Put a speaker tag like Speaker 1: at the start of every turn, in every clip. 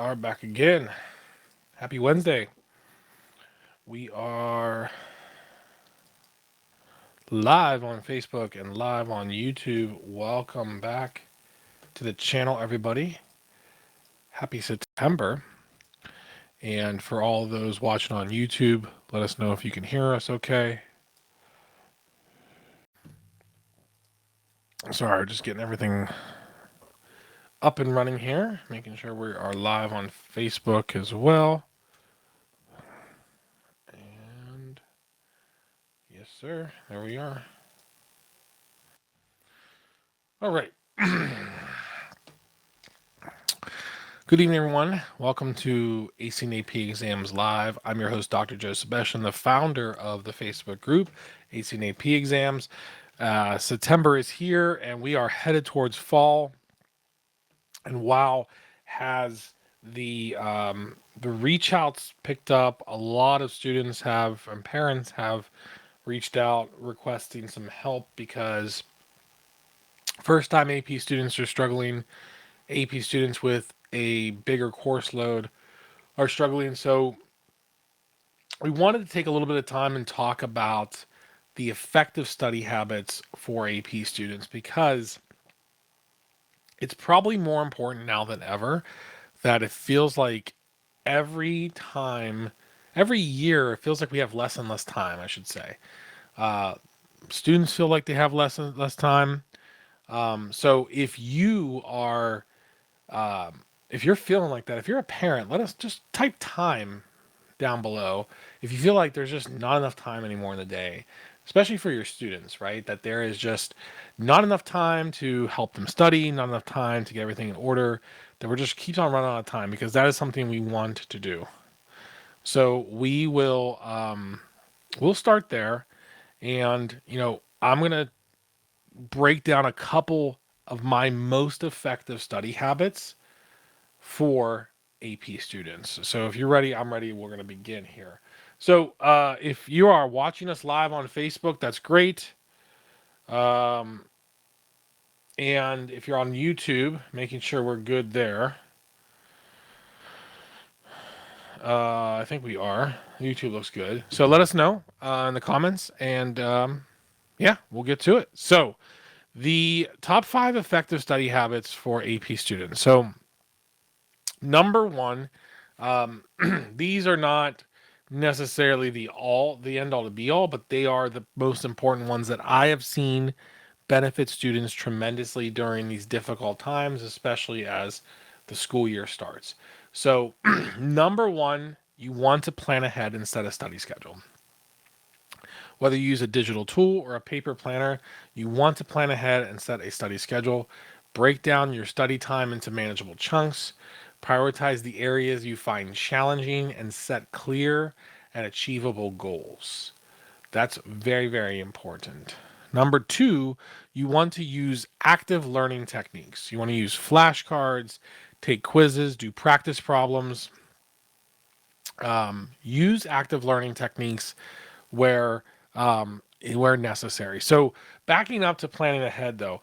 Speaker 1: are back again. Happy Wednesday. We are live on Facebook and live on YouTube. Welcome back to the channel, everybody. Happy September. And for all of those watching on YouTube, let us know if you can hear us okay. Sorry, just getting everything up and running here, making sure we are live on Facebook as well. And yes, sir, there we are. All right. Good evening, everyone. Welcome to AC and AP Exams Live. I'm your host, Dr. Joe Sebastian, the founder of the Facebook group, AC and AP Exams. September is here, and we are headed towards fall. And wow, has the reach outs picked up? A lot of students have and parents have reached out requesting some help because first time AP students are struggling. AP students with a bigger course load are struggling. So we wanted to take a little bit of time and talk about the effective study habits for AP students because it's probably more important now than ever that it feels like every time, every year, it feels like we have less and less time, I should say. Uh, Students feel like they have less and less time. So if you're feeling like that, if you're a parent, let us just type time down below if you feel like there's just not enough time anymore in the day, especially for your students, right? That there is just not enough time to help them study, not enough time to get everything in order, that we're just keeps on running out of time because that is something we want to do. So we'll start there, and I'm gonna break down a couple of my most effective study habits for AP students. So if you're ready, I'm ready. We're going to begin here. So if you are watching us live on Facebook, that's great. Um, and if you're on YouTube, making sure we're good there. I think we are. YouTube looks good. So let us know in the comments, and yeah, we'll get to it. So the top 5 effective study habits for AP students. So number one, these are not necessarily the end all to be all, but they are the most important ones that I have seen benefit students tremendously during these difficult times, especially as the school year starts. So, number one, you want to plan ahead and set a study schedule. Whether you use a digital tool or a paper planner, you want to plan ahead and set a study schedule. Break down your study time into manageable chunks. Prioritize the areas you find challenging and set clear and achievable goals. That's very, very important. Number two, you want to use active learning techniques. You want to use flashcards, take quizzes, do practice problems. Use active learning techniques where where necessary. So backing up to planning ahead though,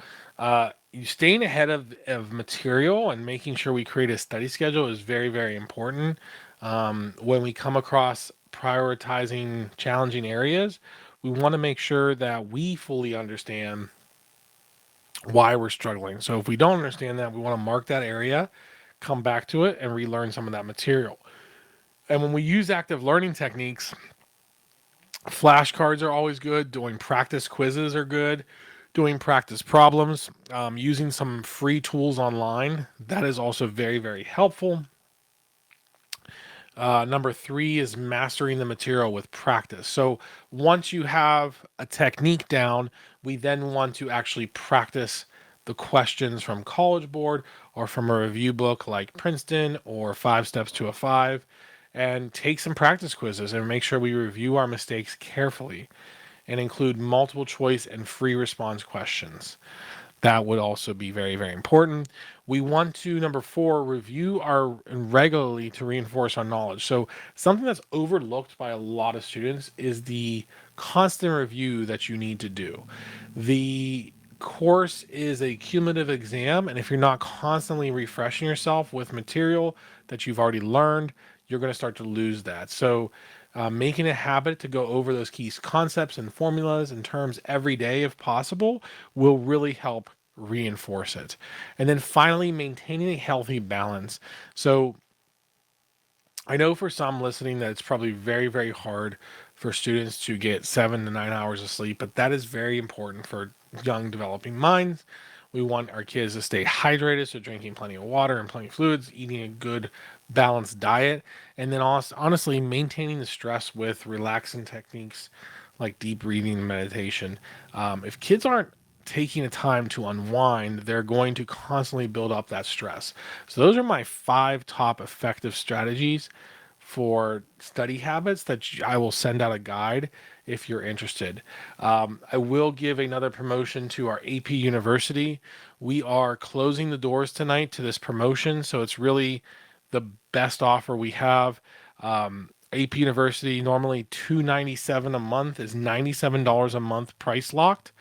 Speaker 1: you staying ahead of material and making sure we create a study schedule is very, very important. When we come across prioritizing challenging areas, we want to make sure that we fully understand why we're struggling. So if we don't understand that, we want to mark that area, come back to it, and relearn some of that material. And when we use active learning techniques, flashcards are always good. Doing practice quizzes are good. Doing practice problems, using some free tools online, that is also very, very helpful. Number three is mastering the material with practice. So once you have a technique down, we then want to actually practice the questions from College Board or from a review book like Princeton or Five Steps to a Five, and take some practice quizzes and make sure we review our mistakes carefully and include multiple choice and free response questions. That would also be very, very important. We want to, number four, review our regularly to reinforce our knowledge. So, something that's overlooked by a lot of students is the constant review that you need to do. The course is a cumulative exam, and if you're not constantly refreshing yourself with material that you've already learned, you're going to start to lose that. So, making a habit to go over those key concepts and formulas and terms every day, if possible, will really help reinforce it. And then finally, maintaining a healthy balance. So, I know for some listening that it's probably very, very hard for students to get 7 to 9 hours of sleep, but that is very important for young developing minds. We want our kids to stay hydrated, so drinking plenty of water and plenty of fluids, eating a good balanced diet, and then also, honestly, maintaining the stress with relaxing techniques like deep breathing and meditation. If kids aren't taking the time to unwind, they're going to constantly build up that stress. So those are my 5 top effective strategies for study habits that I will send out a guide if you're interested. I will give another promotion to our AP University. We are closing the doors tonight to this promotion, so it's really the best offer we have. AP University normally $297 a month is $97 a month price locked,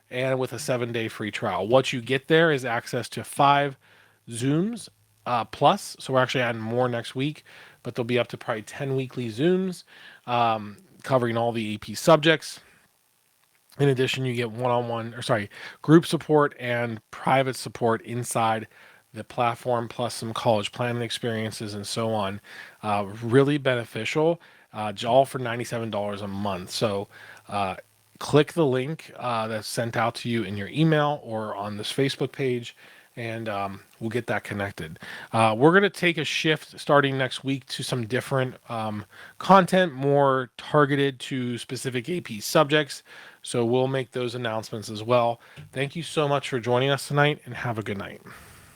Speaker 1: and with a 7-day free trial. What you get there is access to 5 Zooms plus. So we're actually adding more next week, but there'll be up to probably 10 weekly Zooms covering all the AP subjects. In addition, you get group support and private support inside the platform, plus some college planning experiences and so on. Really beneficial, all for $97 a month. So, click the link that's sent out to you in your email or on this Facebook page, and we'll get that connected. We're going to take a shift starting next week to some different content, more targeted to specific AP subjects. So we'll make those announcements as well. Thank you so much for joining us tonight, and have a good night.